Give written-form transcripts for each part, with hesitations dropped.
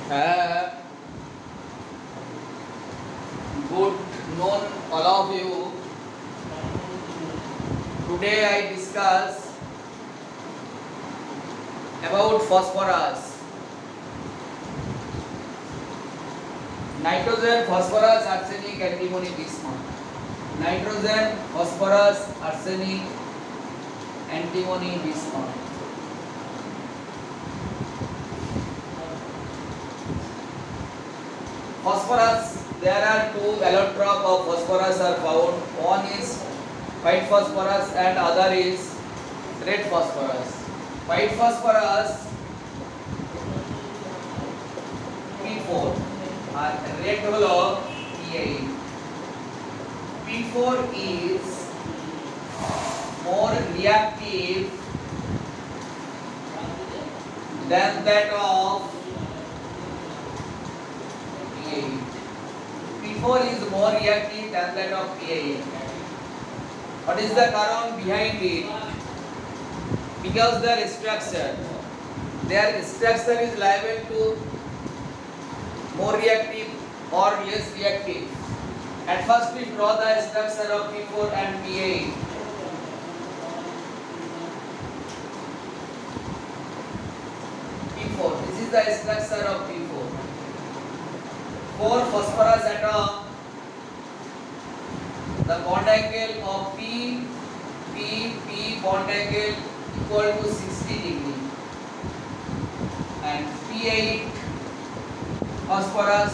Good known all of you. Today I discuss about phosphorus. Nitrogen, phosphorus, arsenic, antimony, bismuth. Nitrogen, phosphorus, arsenic, antimony, bismuth. Phosphorus, there are two allotrope of phosphorus are found. One is white phosphorus and other is red phosphorus. White phosphorus P4 and red holo P8. P4 is more reactive than that of P8. P4 is more reactive than that of P8. What is the reason behind it? Because their structure is liable to more reactive or less reactive. At first we draw the structure of P4 and P8. P4, this is the structure of P4. 4 phosphorus atom, the bond angle of P bond angle equal to 60 degree, and P8 phosphorus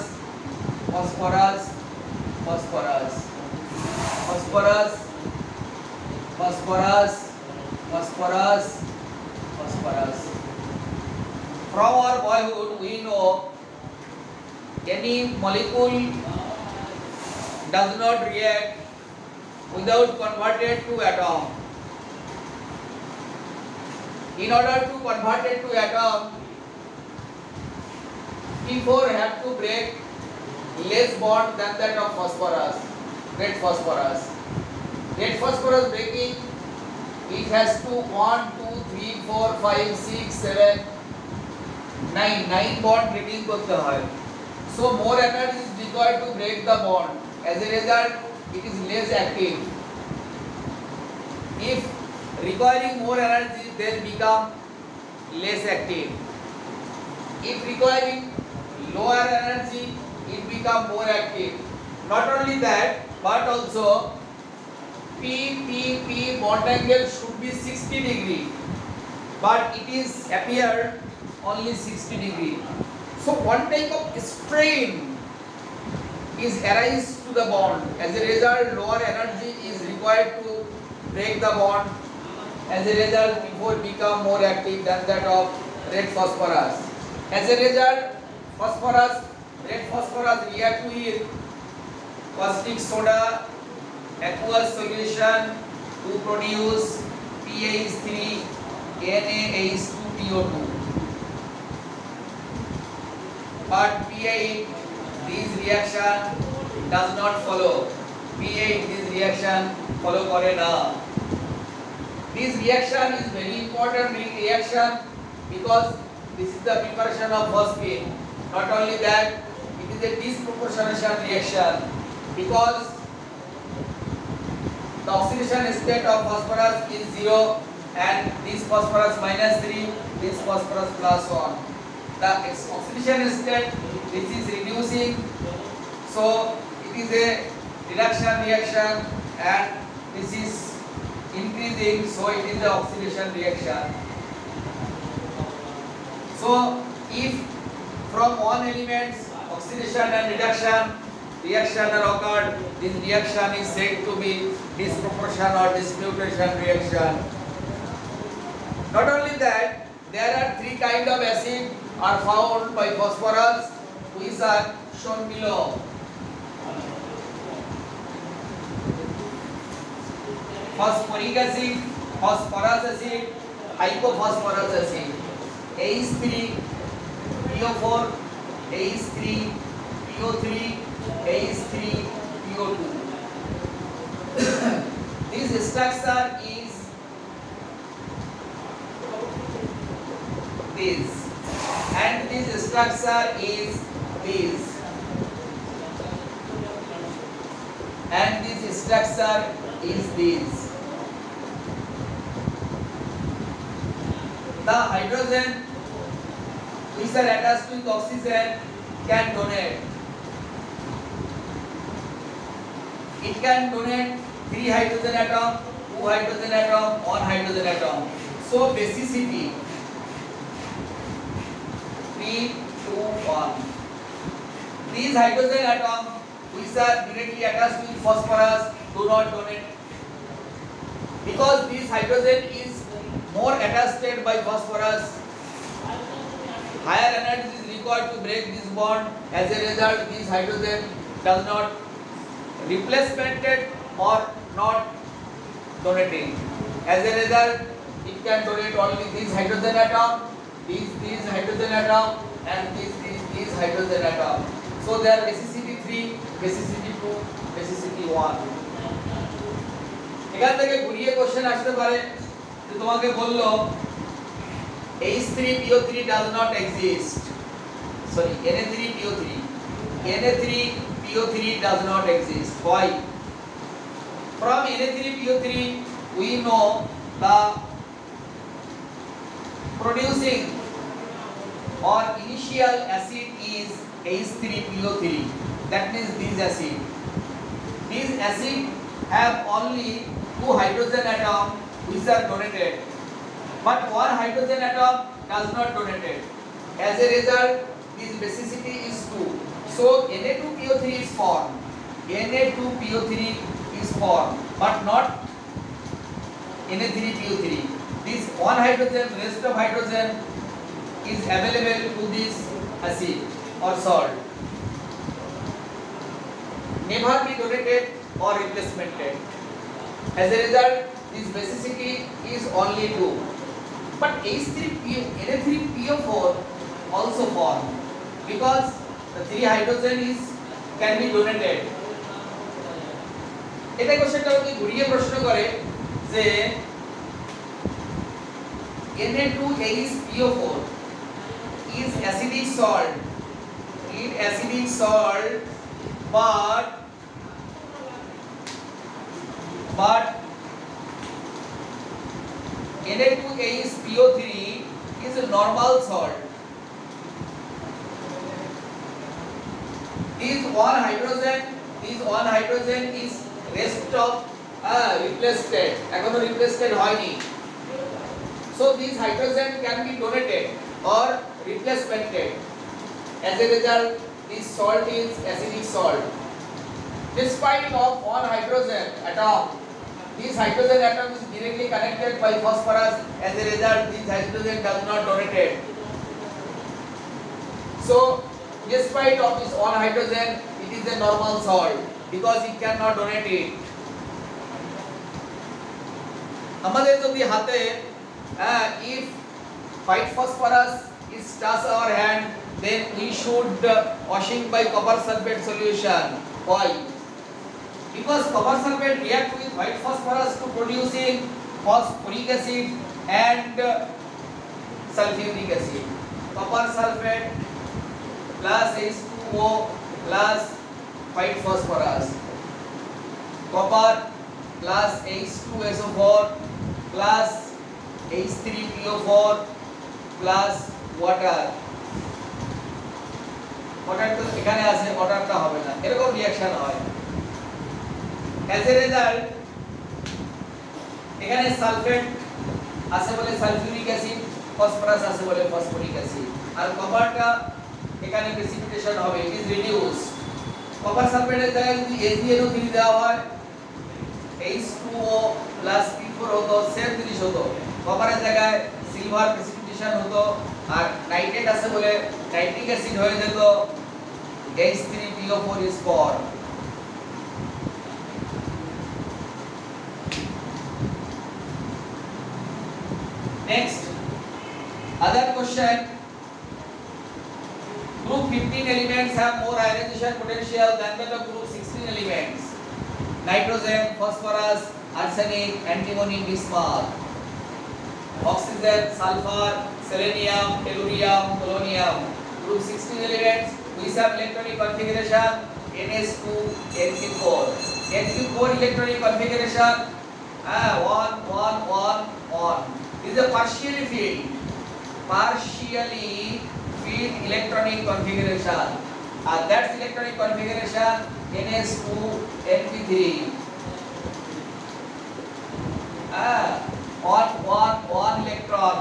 From our boyhood we know any molecule does not react without converted to atom. In order to convert it to atom, P4 have to break less bond than that of phosphorus, red phosphorus. Red phosphorus breaking, it has to 1, 2, 3, 4, 5, 6, 7, 9 bond breaking করতে হয়. So more energy is required to break the bond. As a result, it is less active. If requiring more energy, then become less active. If requiring lower energy, it become more active. Not only that, but also P bond angle should be 60 degree, but it is appeared only 60 degree. So one type of strain is arise to the bond. As a result, lower energy is required to break the bond. As a result, P4 become more active than that of red phosphorus. As a result, red phosphorus react with caustic soda, aqueous solution to produce PaH3, NaH2PO2. But P8 this reaction does not follow. P8 this reaction follow করে না. This reaction is very important reaction because this is the preparation of phosphine. Not only that, it is a disproportionation reaction because the oxidation state of phosphorus is 0 and this phosphorus -3, this phosphorus +1. The oxidation state, this is reducing, so it is a reduction reaction, and this is increasing, so it is the oxidation reaction. So if from one elements oxidation and reaction are occurred, this reaction is said to be disproportion or dismutation reaction. Not only that, there are 3 kind of acid are found by phosphorus, which are shown below. Phosphoric acid, phosphorus acid, hypophosphorus acid. H3, PO4, H3, PO3, H3, PO2. This structure is this, and this structure is this, and this structure is this. The hydrogen which are attached with oxygen can donate. It can donate 3 hydrogen atom, 2 hydrogen atom, 1 hydrogen atom. So basicity 3, 2, 1. These hydrogen atoms which are directly attached with phosphorus do not donate, because this hydrogen is more attached by phosphorus. Higher energy is required to break this bond. As a result, this hydrogen does not replacemented or not donating. As a result, it can donate only this hydrogen atom, this hydrogen atom, and this hydrogen atom. So their basicity 3, basicity 2, basicity 1. এখান থেকে ঘুরিয়ে question আসতে পারে যে তোমাকে বললো H3PO3 does not exist. Sorry, Na3PO3. Na3PO3 does not exist. Why? From Na3PO3 we know the producing or initial acid is H3PO3. That means this acid. This acid have only 2 hydrogen atom which are donated, but 1 hydrogen atom does not donated. As a result, this basicity is 2. So Na2PO3 is formed. Na2PO3 is formed, but not Na3PO3. This 1 hydrogen, rest of hydrogen is available to this acid or salt. Never be donated or replacemented. As a result, this basicity is only 2. But Na3PO4 also formed, because the 3 hydrogen can be donated. এটা কোশ্চেনটা কি ঘুরিয়ে প্রশ্ন করে যে Na2HPO4 is acidic salt. It acidic salt, but Na2HPO3 is a normal salt. This 1 hydrogen is rest of replaced. এখনো replaced হয়নি. So this hydrogen can be donated or replacemented. As a result, this salt is acidic salt. Despite of 1 hydrogen atom, this hydrogen atom is directly connected by phosphorus. As a result, this hydrogen does not donated. So despite of this 1 hydrogen, it is a normal salt because it cannot donate it. আমাদের যদি হাতে if white phosphorus is touch our hand, then we should washing by copper sulfate solution. Why? Because copper sulfate react with white phosphorus to producing phosphoric acid and sulfuric acid. Copper sulfate plus H2O plus white phosphorus. Copper plus H2SO4 plus H3PO4 plus water. Water তো এখানে আছে, waterটা হবে না, এরকম reaction হয়। As a result, এখানে sulphate আছে বলে সালফিউরিক অ্যাসিড, ফসফরাস আছে বলে ফসফরিক অ্যাসিড, আর কপারটা এখানে প্রেসিপিটেশন হবে, ইট ইজ রিডিউসড। কপার সালফেটের জায়গায় যদি HbNO3 দেওয়া হয়, H2O plus P4 হতো, সেম জিনিস হতো। কপারের জায়গায় সিলভার প্রেসিপিটেশন হতো, আর নাইট্রেট আছে বলে নাইট্রিক অ্যাসিড হয়ে যেত, H3PO4 is formed. Next, other question. Group 15 elements have more ionization potential than the group 16 elements. Nitrogen, phosphorus, arsenic, antimony, bismuth. Oxygen, sulfur, selenium, tellurium, polonium. Group 16 elements. Which have electronic configuration? NS2, NP4. NP4 electronic configuration. 1, 1, 1, 1. This is a partially filled electronic configuration. That's electronic configuration NS2, NP3. 1 electron.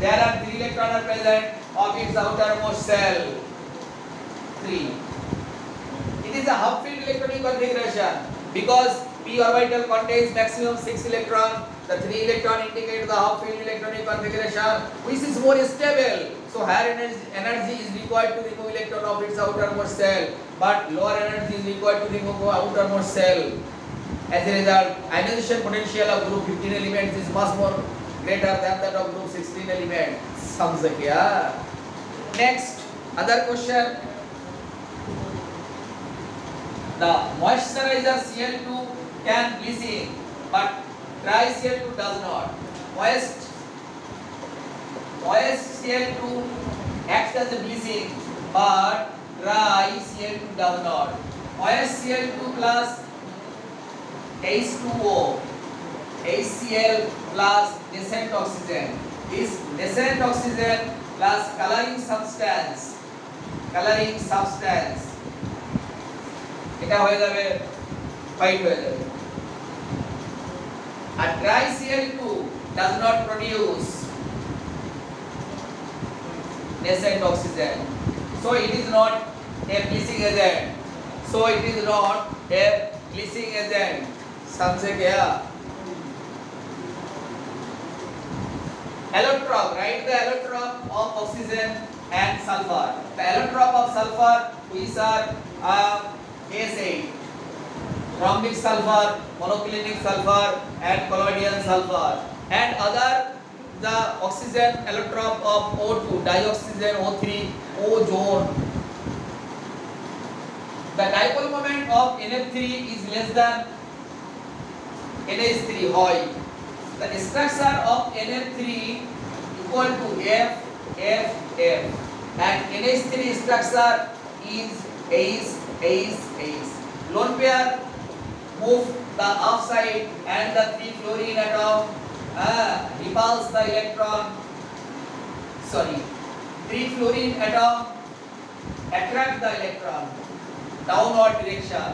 There are 3 electrons are present of its outermost shell. 3. It is a half-filled electronic configuration because p orbital contains maximum 6 electrons. The 3 electron indicate the half-filled electronic configuration, which is more stable. So higher energy is required to remove electron of its outermost shell, but lower energy is required to remove outermost shell. As a result, ionization potential of group 15 elements is much more greater than that of group 16 elements. समझ गया? Next, other question. The moisturizer Cl2 can bleaching, but dry Cl2 does not. Moist Cl2 acts as a bleaching, but dry Cl2 does not. Moist Cl2 plus H2O, HCl plus nascent oxygen. This nascent oxygen plus coloring substance. এটা হয়ে যাবে white হয়ে যাবে. A dry Cl2 does not produce nascent oxygen, so it is not a bleaching agent. समझे क्या? Allotrope, write the allotrope of oxygen and sulfur. The allotrope of sulfur, which are S8, rhombic sulfur, monoclinic sulfur, and colloidal sulfur. And other, the oxygen allotrope of O2, dioxygen O3, ozone. The dipole moment of NF3 is less than NH3. Why? The structure of NF3 equal to F, F, F, and NH3 structure is H, H, H. Lone pair move the upside and the 3 fluorine atom repulse the electron. 3 fluorine atom attract the electron downward direction.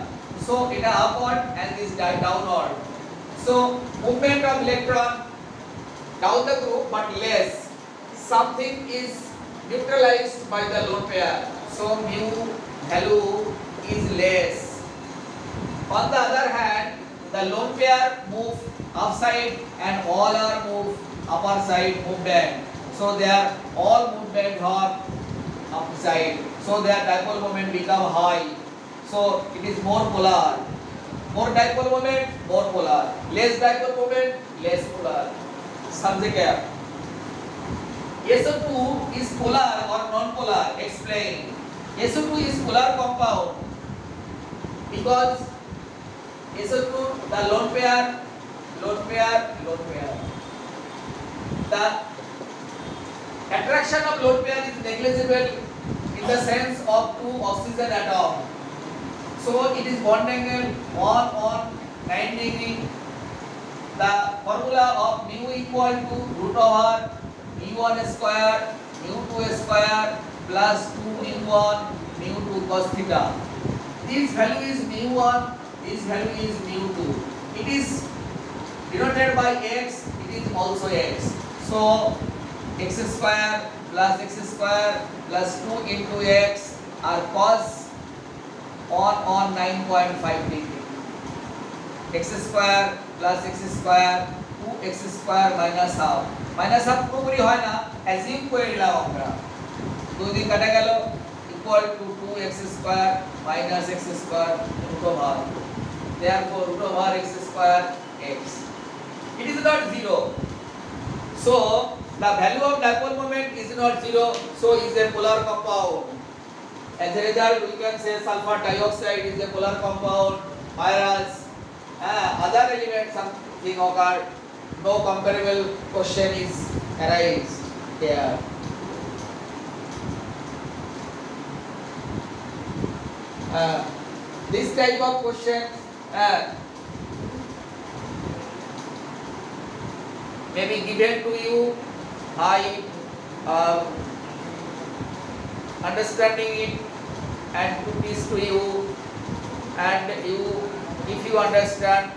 So it is upward and this downward. So movement of electron down the group but less. Something is neutralized by the lone pair. So mu value is less. On the other hand, the lone pair move upside and all are move upper side movement. So their all movement are upside. So their dipole moment become high. So it is more polar. More dipole moment, more polar. Less dipole moment, less polar. समझे क्या? SO2 is polar or non-polar. Explain. SO2 is polar compound because SO2 the lone pair. The attraction of lone pair is negligible in the sense of 2 oxygen atom. So it is bond angle 1 on 9 degree. The formula of mu equal to root over mu1 square mu2 square plus 2 mu1 mu2 cos theta. This value is mu1, this value is mu2. It is denoted by x, it is also x. So x square plus 2 into x are cos on 9.5 degree. X square plus x square 2x square minus half. Minus half পুরোপুরি হয় না, assume করে নিলাম আমরা। 2 দিন কাটা গেল equal to 2x square minus x square root over. Therefore root over x square x. It is not 0. So the value of dipole moment is not 0. So is a polar compound. As a result, we can say sulfur dioxide is a polar compound, whereas other elements something occurred. No comparable question is arise here. this type of question may be given to you. I understanding it and to teach to you, and you, if you understand,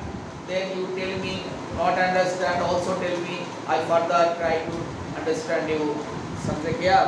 then you tell me. Not understand, also tell me. I further try to understand you. समझे क्या?